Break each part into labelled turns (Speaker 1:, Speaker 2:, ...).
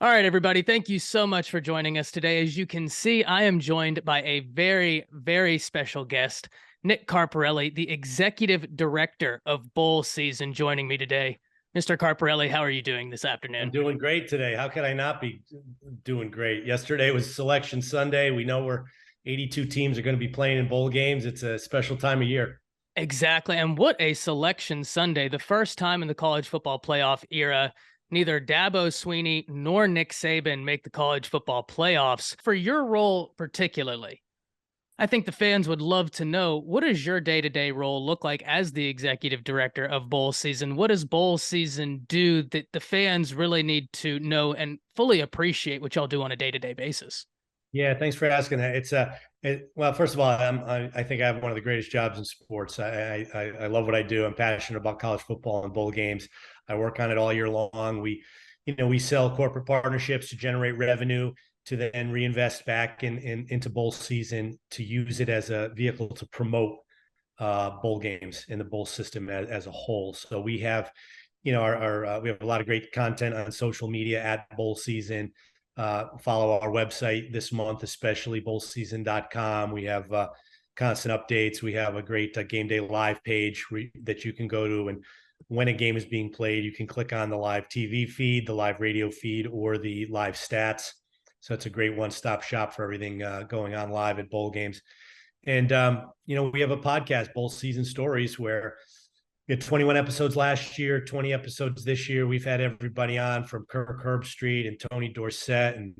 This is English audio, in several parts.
Speaker 1: All right, everybody. Thank you so much for joining us today. As you can see, I am joined by a very, very special guest, Nick Carparelli, the executive director of bowl season, joining me today. Mr. Carparelli, how are you doing this
Speaker 2: I'm
Speaker 1: afternoon?
Speaker 2: doing great today. How could I not be doing great? Yesterday was Selection Sunday. We know we're 82 teams are going to be playing in bowl games. It's a special time of year.
Speaker 1: Exactly. And what a selection Sunday. The first time in the college football playoff era, neither Dabo Sweeney nor Nick Saban make the college football playoffs. For your role particularly, I think the fans would love to know, what does your day-to-day role look like as the executive director of bowl season? What does bowl season do that the fans really need to know and fully appreciate what y'all do on a day-to-day basis?
Speaker 2: Yeah, thanks for asking that. Well, first of all, I think I have one of the greatest jobs in sports. I love what I do. I'm passionate about college football and bowl games. I work on it all year long. We sell corporate partnerships to generate revenue to then reinvest back into bowl season to use it as a vehicle to promote bowl games in the bowl system as a whole. So we have, we have a lot of great content on social media at bowl season. Follow our website this month, especially bowlseason.com. We have constant updates. We have a great game day live page that you can go to. And when a game is being played, you can click on the live TV feed, the live radio feed, or the live stats. So it's a great one-stop shop for everything going on live at bowl games. And, we have a podcast, Bowl Season Stories, where we had 21 episodes last year, 20 episodes this year. We've had everybody on from Kirk Herbstreit and Tony Dorsett. And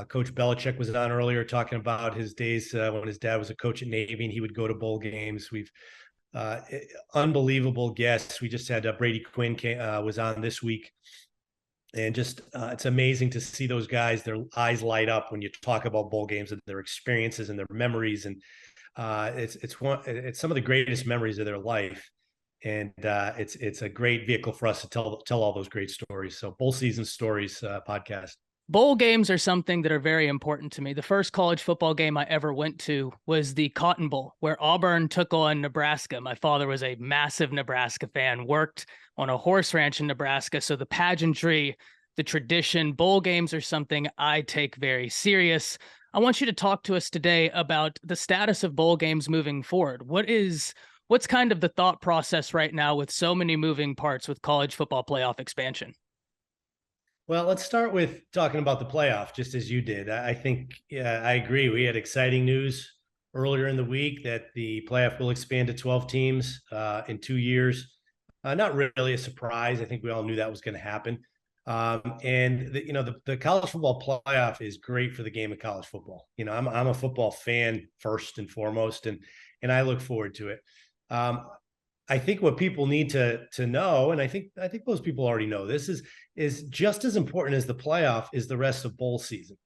Speaker 2: Coach Belichick was on earlier talking about his days when his dad was a coach at Navy and he would go to bowl games. We've unbelievable guests. We just had Brady Quinn was on this week. And just it's amazing to see those guys, their eyes light up when you talk about bowl games and their experiences and their memories. And it's some of the greatest memories of their life. And it's a great vehicle for us to tell all those great stories. So Bowl Season Stories podcast.
Speaker 1: Bowl games are something that are very important to me. The first college football game I ever went to was the Cotton Bowl, where Auburn took on Nebraska. My father was a massive Nebraska fan, worked on a horse ranch in Nebraska. So the pageantry, the tradition, bowl games are something I take very serious. I want you to talk to us today about the status of bowl games moving forward. What's kind of the thought process right now with so many moving parts with college football playoff expansion?
Speaker 2: Well, let's start with talking about the playoff, just as you did. I think, yeah, I agree. We had exciting news earlier in the week that the playoff will expand to 12 teams in 2 years. Not really a surprise. I think we all knew that was going to happen. And the college football playoff is great for the game of college football. I'm a football fan first and foremost, and I look forward to it. I think what people need to know, and I think most people already know this, is just as important as the playoff is the rest of bowl season.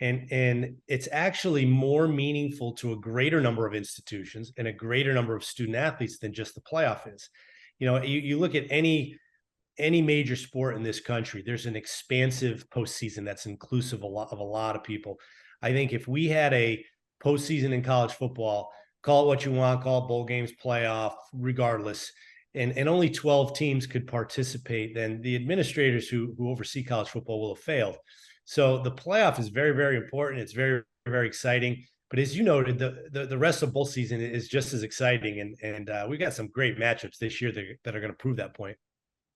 Speaker 2: And it's actually more meaningful to a greater number of institutions and a greater number of student athletes than just the playoff is. You look at any major sport in this country, there's an expansive postseason that's inclusive of a lot of people. I think if we had a postseason in college football, call it what you want, call it bowl games, playoff, regardless, and only 12 teams could participate, then the administrators who oversee college football will have failed. So the playoff is very, very important. It's very, very exciting. But as you noted, the rest of bowl season is just as exciting, and we've got some great matchups this year that are going to prove that point.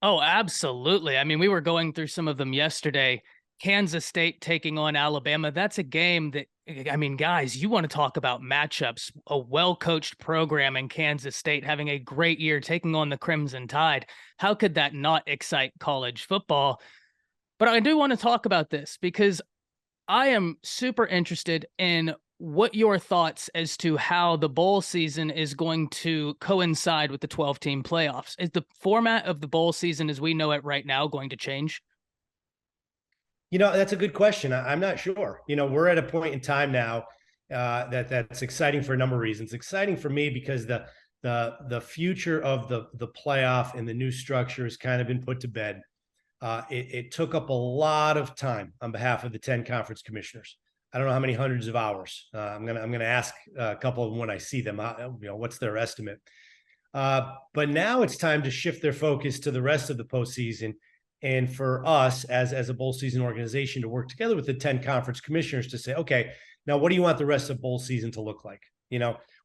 Speaker 1: Oh, absolutely. I mean, we were going through some of them yesterday. Kansas State taking on Alabama. That's a game that, I mean, guys, you want to talk about matchups. A well-coached program in Kansas State having a great year taking on the Crimson Tide. How could that not excite college football? But I do want to talk about this because I am super interested in what your thoughts as to how the bowl season is going to coincide with the 12-team playoffs. Is the format of the bowl season as we know it right now going to change?
Speaker 2: That's a good question. I'm not sure. We're at a point in time now that's exciting for a number of reasons. Exciting for me because the future of the playoff and the new structure has kind of been put to bed. It took up a lot of time on behalf of the 10 conference commissioners. I don't know how many hundreds of hours. I'm gonna ask a couple of them when I see them. What's their estimate? But now it's time to shift their focus to the rest of the postseason and for us as a bowl season organization to work together with the 10 conference commissioners to say, okay, now what do you want the rest of bowl season to look like?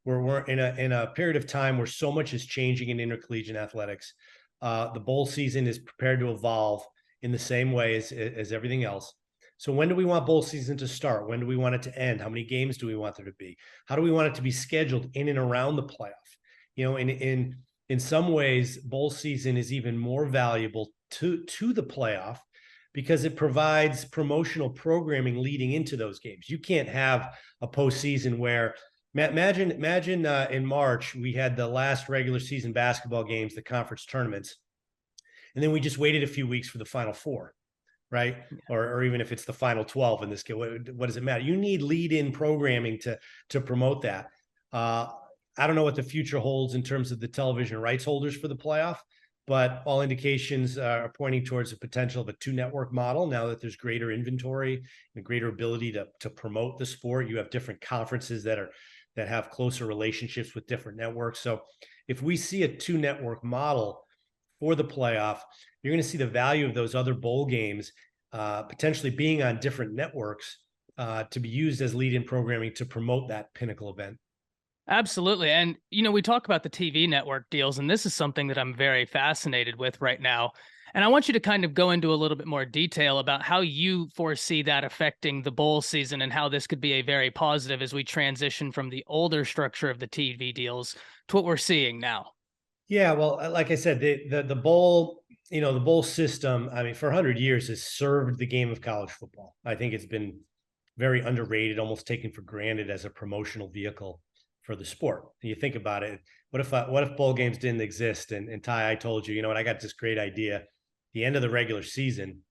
Speaker 2: We're in a period of time where so much is changing in intercollegiate athletics. The bowl season is prepared to evolve in the same way as everything else. So when do we want bowl season to start? When do we want it to end? How many games do we want there to be? How do we want it to be scheduled in and around the playoff? In some ways, bowl season is even more valuable to the playoff because it provides promotional programming leading into those games. You can't have a postseason where imagine in March we had the last regular season basketball games, the conference tournaments, and then we just waited a few weeks for the Final Four, right? Or even if it's the Final 12 in this case, what does it matter? You need lead-in programming to promote that. I don't know what the future holds in terms of the television rights holders for the playoff, but all indications are pointing towards the potential of a 2-network model now that there's greater inventory and greater ability to promote the sport. You have different conferences that have closer relationships with different networks. So if we see a 2-network model for the playoff, you're going to see the value of those other bowl games potentially being on different networks to be used as lead-in programming to promote that pinnacle event.
Speaker 1: Absolutely. And, we talk about the TV network deals, and this is something that I'm very fascinated with right now. And I want you to kind of go into a little bit more detail about how you foresee that affecting the bowl season and how this could be a very positive as we transition from the older structure of the TV deals to what we're seeing now.
Speaker 2: Yeah, well, like I said, the bowl, the bowl system, I mean, for 100 years has served the game of college football. I think it's been very underrated, almost taken for granted as a promotional vehicle for the sport. You think about it. What if bowl games didn't exist? And Ty, I told you, I got this great idea. The end of the regular season,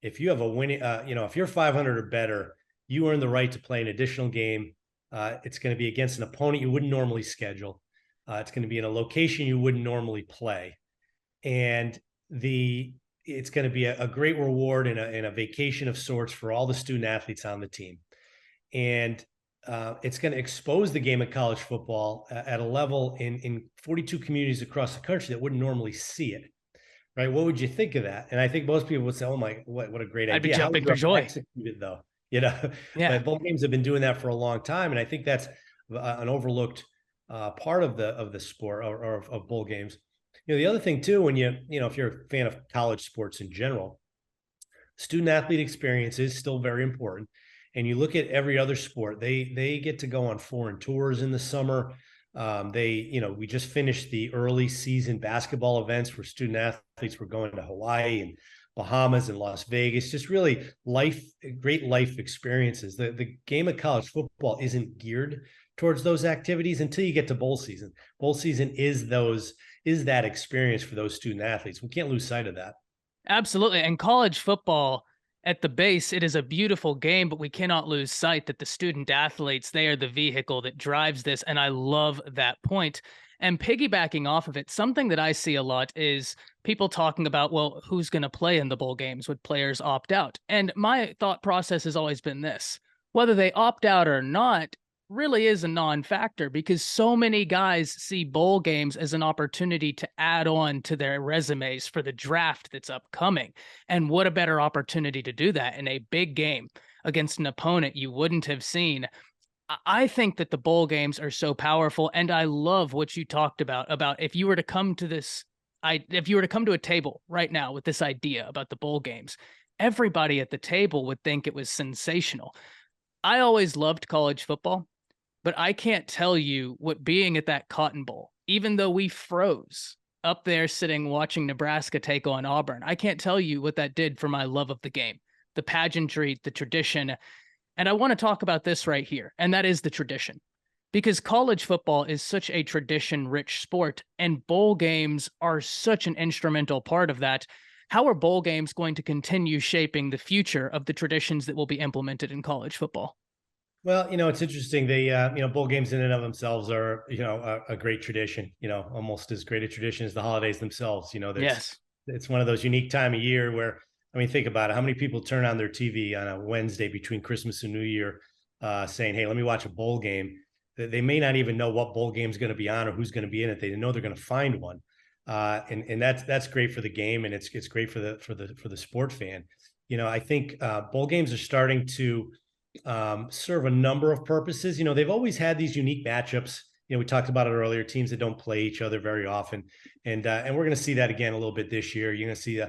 Speaker 2: if you have a winning, if you're 500 or better, you earn the right to play an additional game. It's going to be against an opponent you wouldn't normally schedule. It's going to be in a location you wouldn't normally play, and it's going to be a great reward and a vacation of sorts for all the student athletes on the team. And it's going to expose the game of college football at a level in 42 communities across the country that wouldn't normally see it. Right? What would you think of that? And I think most people would say, "Oh my, what a great
Speaker 1: I'd be
Speaker 2: idea!" How would
Speaker 1: jumping
Speaker 2: you
Speaker 1: for joy.
Speaker 2: execute it though? You know,
Speaker 1: Yeah.
Speaker 2: but bowl games have been doing that for a long time, and I think that's an overlooked part of the sport or of bowl games. The other thing too, when if you're a fan of college sports in general, student athlete experience is still very important. And you look at every other sport, they get to go on foreign tours in the summer. We just finished the early season basketball events where student athletes were going to Hawaii and Bahamas and Las Vegas, just really great life experiences. The game of college football isn't geared towards those activities until you get to bowl season. Bowl season is that experience for those student athletes. We can't lose sight of that.
Speaker 1: Absolutely. And college football, at the base, it is a beautiful game, but we cannot lose sight that the student athletes, they are the vehicle that drives this. And I love that point. And piggybacking off of it, something that I see a lot is people talking about, well, who's going to play in the bowl games? Would players opt out? And my thought process has always been this: whether they opt out or not really is a non-factor, because so many guys see bowl games as an opportunity to add on to their resumes for the draft that's upcoming. And what a better opportunity to do that in a big game against an opponent you wouldn't have seen. I think that the bowl games are so powerful, and I love what you talked about if you were to come to if you were to come to a table right now with this idea about the bowl games, everybody at the table would think it was sensational. I always loved college football, but I can't tell you what being at that Cotton Bowl, even though we froze up there sitting watching Nebraska take on Auburn, I can't tell you what that did for my love of the game, the pageantry, the tradition. And I want to talk about this right here, and that is the tradition. Because college football is such a tradition-rich sport, and bowl games are such an instrumental part of that. How are bowl games going to continue shaping the future of the traditions that will be implemented in college football?
Speaker 2: Well, it's interesting. They, bowl games in and of themselves are, a great tradition. Almost as great a tradition as the holidays themselves.
Speaker 1: Yes.
Speaker 2: It's one of those unique time of year where, I mean, think about it. How many people turn on their TV on a Wednesday between Christmas and New Year, saying, "Hey, let me watch a bowl game." They may not even know what bowl game is going to be on or who's going to be in it. They know they're going to find one. And that's great for the game, and it's great for the sport fan. I think bowl games are starting to serve a number of purposes. They've always had these unique matchups. We talked about it earlier. Teams that don't play each other very often, and we're going to see that again a little bit this year. You're going to see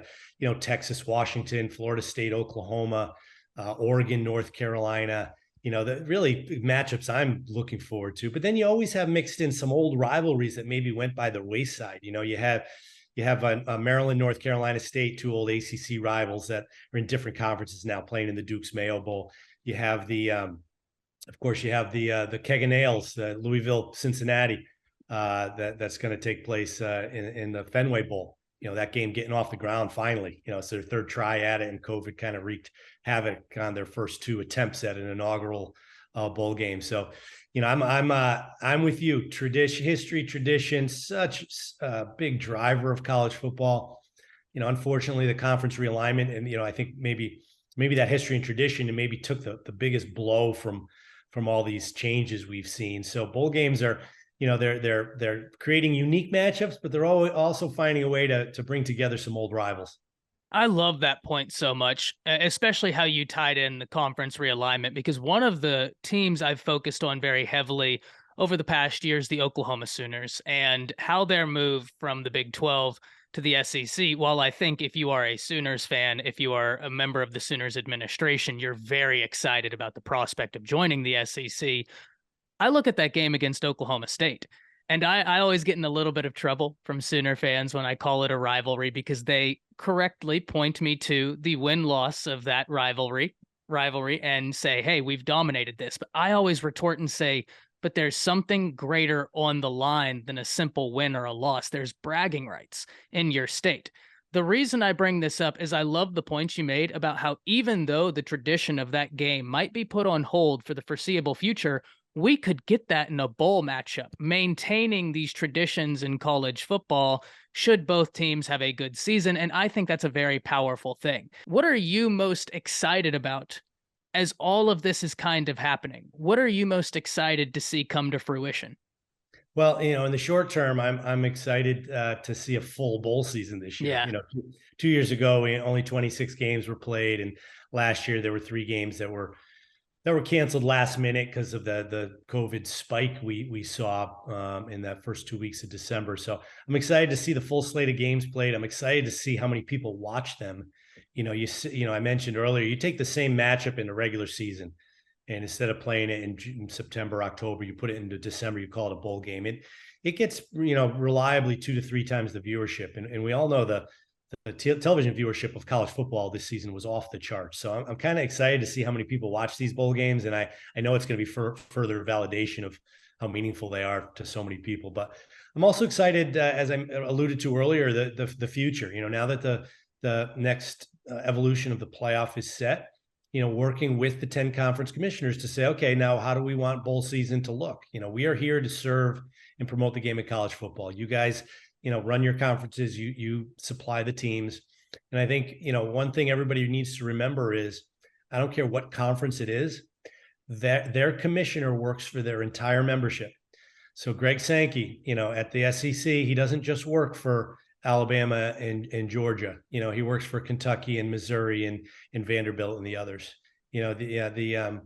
Speaker 2: Texas, Washington, Florida State, Oklahoma, Oregon, North Carolina. The really matchups I'm looking forward to. But then you always have mixed in some old rivalries that maybe went by the wayside. You have a Maryland, North Carolina State, two old ACC rivals that are in different conferences now playing in the Duke's Mayo Bowl. You have of course, you have the Keg and Nails, the Louisville, Cincinnati, that's going to take place in the Fenway Bowl. That game getting off the ground finally. It's their third try at it, and COVID kind of wreaked havoc on their first two attempts at an inaugural bowl game. So, I'm with you. History, tradition, such a big driver of college football. Unfortunately, the conference realignment, and I think maybe that history and tradition, and maybe took the biggest blow from all these changes we've seen. So bowl games are, they're creating unique matchups, but they're also finding a way to bring together some old rivals.
Speaker 1: I love that point so much, especially how you tied in the conference realignment, because one of the teams I've focused on very heavily over the past year is the Oklahoma Sooners, and how their move from the Big 12 to the SEC. While I think if you are a Sooners fan, if you are a member of the Sooners administration, you're very excited about the prospect of joining the SEC. I look at that game against Oklahoma State, and I always get in a little bit of trouble from Sooner fans when I call it a rivalry, because they correctly point me to the win-loss of that rivalry and say, hey, we've dominated this. But I always retort and say, but there's something greater on the line than a simple win or a loss. There's bragging rights in your state. The reason I bring this up is I love the points you made about how even though the tradition of that game might be put on hold for the foreseeable future, we could get that in a bowl matchup, maintaining these traditions in college football should both teams have a good season. And I think that's a very powerful thing. What are you most excited about as all of this is kind of happening? What are you most excited to see come to fruition?
Speaker 2: Well, in the short term, I'm excited to see a full bowl season this year.
Speaker 1: Yeah.
Speaker 2: 2 years ago, only 26 games were played, and last year there were 3 games that were canceled last minute because of the COVID spike we saw in that first 2 weeks of December. So I'm excited to see the full slate of games played. I'm excited to see how many people watch them. I mentioned earlier, you take the same matchup in the regular season, and instead of playing it in September, October, you put it into December, you call it a bowl game. It gets, reliably 2 to 3 times the viewership. And we all know the television viewership of college football this season was off the charts. So I'm kind of excited to see how many people watch these bowl games. And I know it's going to be further validation of how meaningful they are to so many people. But I'm also excited, as I alluded to earlier, the future. Now that the next evolution of the playoff is set, working with the 10 conference commissioners to say, okay, now how do we want bowl season to look? We are here to serve and promote the game of college football. You guys, run your conferences, you supply the teams. And I think, one thing everybody needs to remember is, I don't care what conference it is, that their commissioner works for their entire membership. So Greg Sankey, at the SEC, he doesn't just work for Alabama and Georgia. He works for Kentucky and Missouri and Vanderbilt and the others. The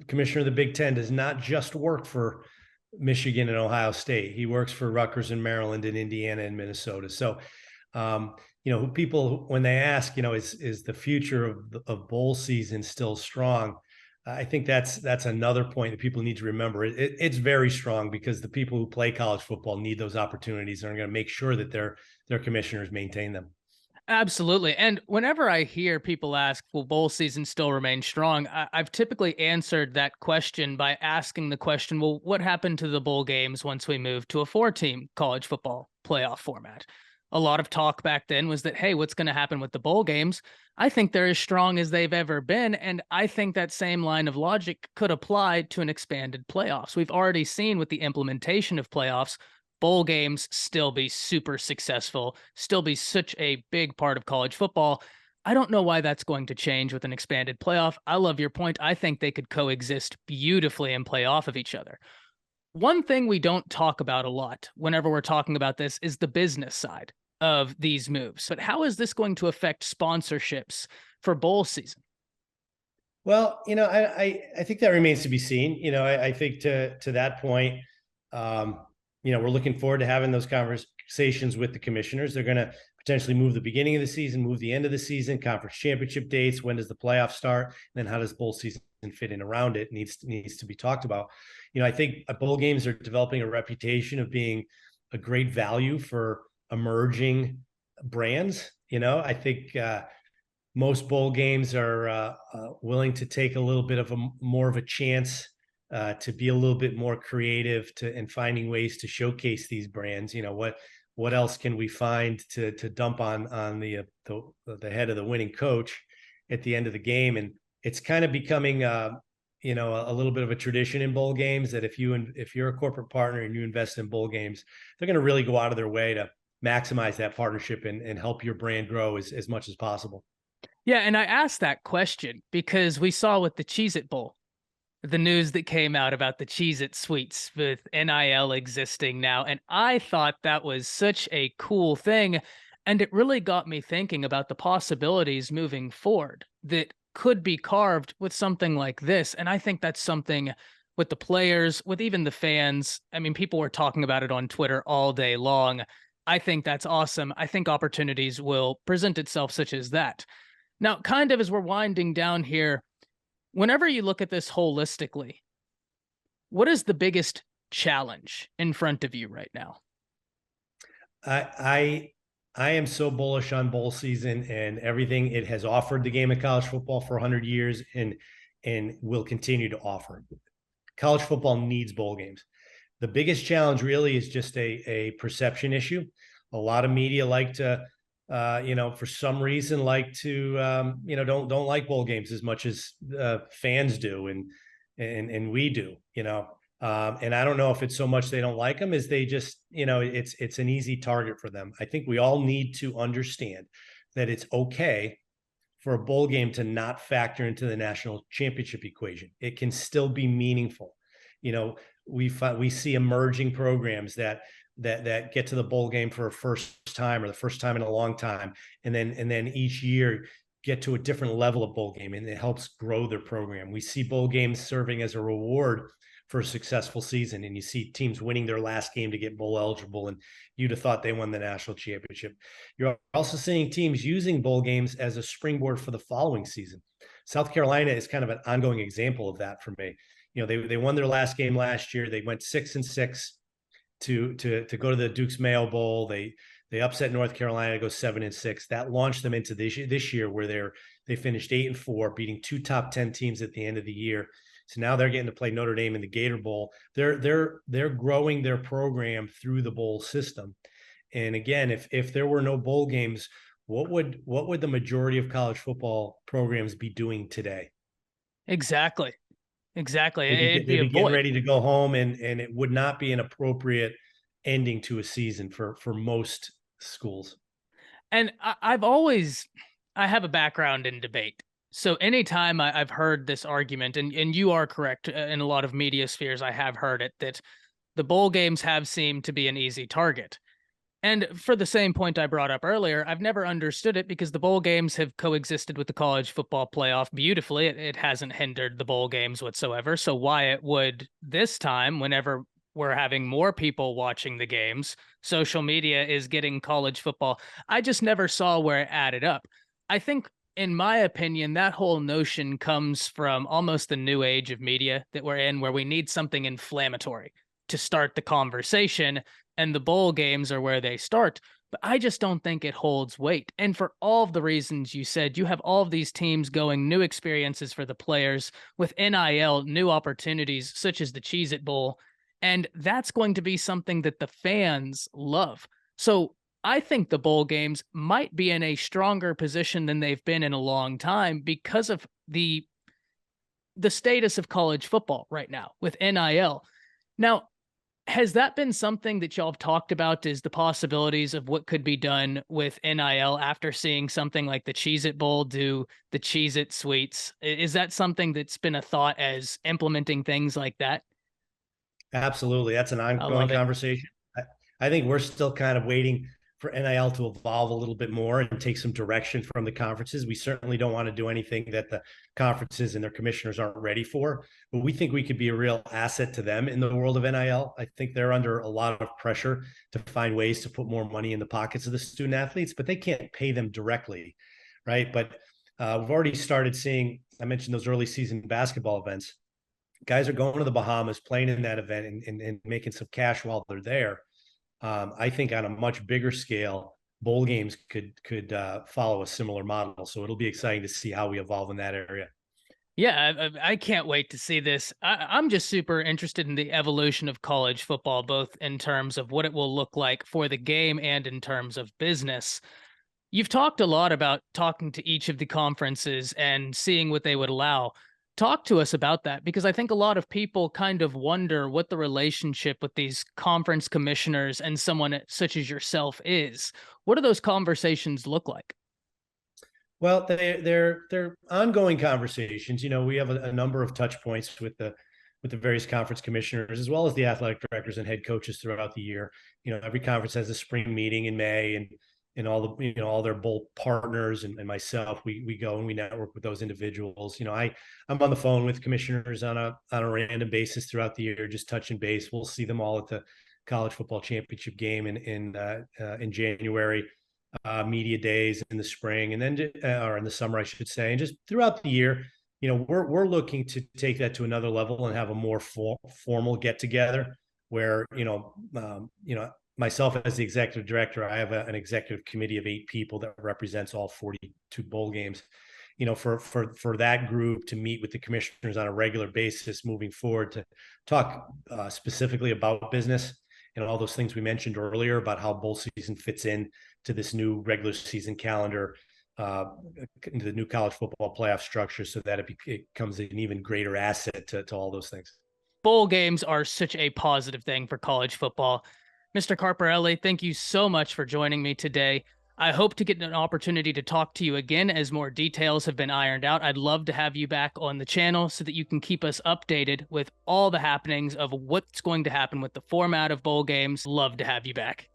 Speaker 2: commissioner of the Big Ten does not just work for Michigan and Ohio State. He works for Rutgers and Maryland and Indiana and Minnesota. So, people, when they ask, is the future of bowl season still strong? I think that's another point that people need to remember. It's very strong, because the people who play college football need those opportunities and are going to make sure that their commissioners maintain them.
Speaker 1: Absolutely. And whenever I hear people ask, will bowl season still remain strong? I've typically answered that question by asking the question, well, what happened to the bowl games once we moved to a 4-team college football playoff format? A lot of talk back then was that, hey, what's going to happen with the bowl games? I think they're as strong as they've ever been. And I think that same line of logic could apply to an expanded playoffs. We've already seen with the implementation of playoffs, bowl games still be super successful, still be such a big part of college football. I don't know why that's going to change with an expanded playoff. I love your point. I think they could coexist beautifully and play off of each other. One thing we don't talk about a lot whenever we're talking about this is the business side of these moves. But how is this going to affect sponsorships for bowl season?
Speaker 2: Well, I think that remains to be seen. I think to that point, we're looking forward to having those conversations with the commissioners. They're going to potentially move the beginning of the season, move the end of the season, conference championship dates. When does the playoff start? And then how does bowl season fit in around it? Needs to be talked about. I think bowl games are developing a reputation of being a great value for emerging brands. I think most bowl games are willing to take a little bit of more of a chance to be a little bit more creative in finding ways to showcase these brands. What else can we find to dump on the head of the winning coach at the end of the game? And it's kind of becoming a little bit of a tradition in bowl games that if you're a corporate partner and you invest in bowl games, they're going to really go out of their way to maximize that partnership and help your brand grow as much as possible.
Speaker 1: Yeah, and I asked that question because we saw with the Cheez-It Bowl, the news that came out about the Cheez-It Suites with NIL existing now, and I thought that was such a cool thing, and it really got me thinking about the possibilities moving forward that could be carved with something like this, and I think that's something with the players, with even the fans. I mean, people were talking about it on Twitter all day long. I think that's awesome. I think opportunities will present itself such as that. Now, kind of as we're winding down here, whenever you look at this holistically, what is the biggest challenge in front of you right now?
Speaker 2: I am so bullish on bowl season and everything it has offered the game of college football for 100 years and will continue to offer. College football needs bowl games. The biggest challenge really is just a perception issue. A lot of media like to for some reason like to don't like bowl games as much as fans do and we do. And I don't know if it's so much they don't like them as they just it's an easy target for them. I think we all need to understand that it's okay for a bowl game to not factor into the national championship equation. It can still be meaningful. We see emerging programs that get to the bowl game for a first time or the first time in a long time, and then each year get to a different level of bowl game, and it helps grow their program. We see bowl games serving as a reward for a successful season, and you see teams winning their last game to get bowl eligible, and you'd have thought they won the national championship. You're also seeing teams using bowl games as a springboard for the following season. South Carolina is kind of an ongoing example of that for me. They won their last game last year. They went 6-6 to go to the Duke's Mayo Bowl. They upset North Carolina to go 7-6. That launched them into this year where they finished 8-4, beating two top 10 teams at the end of the year. So now they're getting to play Notre Dame in the Gator Bowl. They're growing their program through the bowl system. And again, if there were no bowl games, what would the majority of college football programs be doing today?
Speaker 1: Exactly. Exactly.
Speaker 2: They'd be getting ready to go home, and it would not be an appropriate ending to a season for most schools.
Speaker 1: And I have a background in debate. So anytime I've heard this argument, and you are correct, in a lot of media spheres, I have heard it, that the bowl games have seemed to be an easy target. And for the same point I brought up earlier, I've never understood it because the bowl games have coexisted with the college football playoff beautifully. It hasn't hindered the bowl games whatsoever. So why it would this time, whenever we're having more people watching the games, social media is getting college football. I just never saw where it added up. I think, in my opinion, that whole notion comes from almost the new age of media that we're in, where we need something inflammatory to start the conversation, and the bowl games are where they start. But I just don't think it holds weight. And for all of the reasons you said, you have all of these teams going, new experiences for the players with NIL, new opportunities such as the Cheez-It Bowl. And that's going to be something that the fans love. So I think the bowl games might be in a stronger position than they've been in a long time because of the status of college football right now with NIL. Now, has that been something that y'all have talked about, is the possibilities of what could be done with NIL after seeing something like the Cheez-It Bowl do the Cheez-It Suites? Is that something that's been a thought as implementing things like that?
Speaker 2: Absolutely. That's an
Speaker 1: I
Speaker 2: ongoing
Speaker 1: love it.
Speaker 2: conversation. I think we're still kind of waiting for NIL to evolve a little bit more and take some direction from the conferences. We certainly don't want to do anything that the conferences and their commissioners aren't ready for, but we think we could be a real asset to them in the world of NIL. I think they're under a lot of pressure to find ways to put more money in the pockets of the student athletes, but they can't pay them directly, right? But we've already started seeing, I mentioned those early season basketball events. Guys are going to the Bahamas, playing in that event, and making some cash while they're there. I think on a much bigger scale, bowl games could follow a similar model. So it'll be exciting to see how we evolve in that area.
Speaker 1: Yeah, I can't wait to see this. I'm just super interested in the evolution of college football, both in terms of what it will look like for the game and in terms of business. You've talked a lot about talking to each of the conferences and seeing what they would allow. Talk to us about that because I think a lot of people kind of wonder what the relationship with these conference commissioners and someone such as yourself is. What do those conversations look like?
Speaker 2: Well, they're ongoing conversations. You know, we have a number of touch points with the various conference commissioners as well as the athletic directors and head coaches throughout the year. You know, every conference has a spring meeting in May, and all the all their bowl partners and myself, we go and we network with those individuals. You know, I'm on the phone with commissioners on a random basis throughout the year, just touching base. We'll see them all at the college football championship game in January, media days in the spring, and then or in the summer, I should say, and just throughout the year. You know, we're looking to take that to another level and have a more formal get together where myself as the executive director, I have an executive committee of 8 people that represents all 42 bowl games. You know, for that group to meet with the commissioners on a regular basis moving forward to talk specifically about business and all those things we mentioned earlier about how bowl season fits in to this new regular season calendar, uh, into the new college football playoff structure, so that it becomes an even greater asset to all those things.
Speaker 1: Bowl games are such a positive thing for college football. Mr. Carparelli, thank you so much for joining me today. I hope to get an opportunity to talk to you again as more details have been ironed out. I'd love to have you back on the channel so that you can keep us updated with all the happenings of what's going to happen with the format of bowl games. Love to have you back.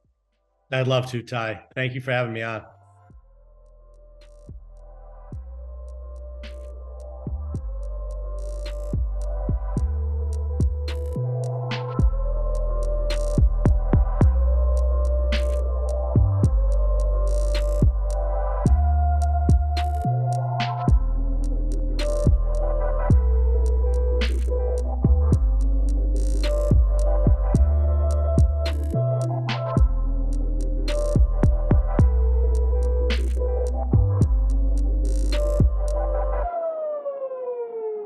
Speaker 2: I'd love to, Ty. Thank you for having me on.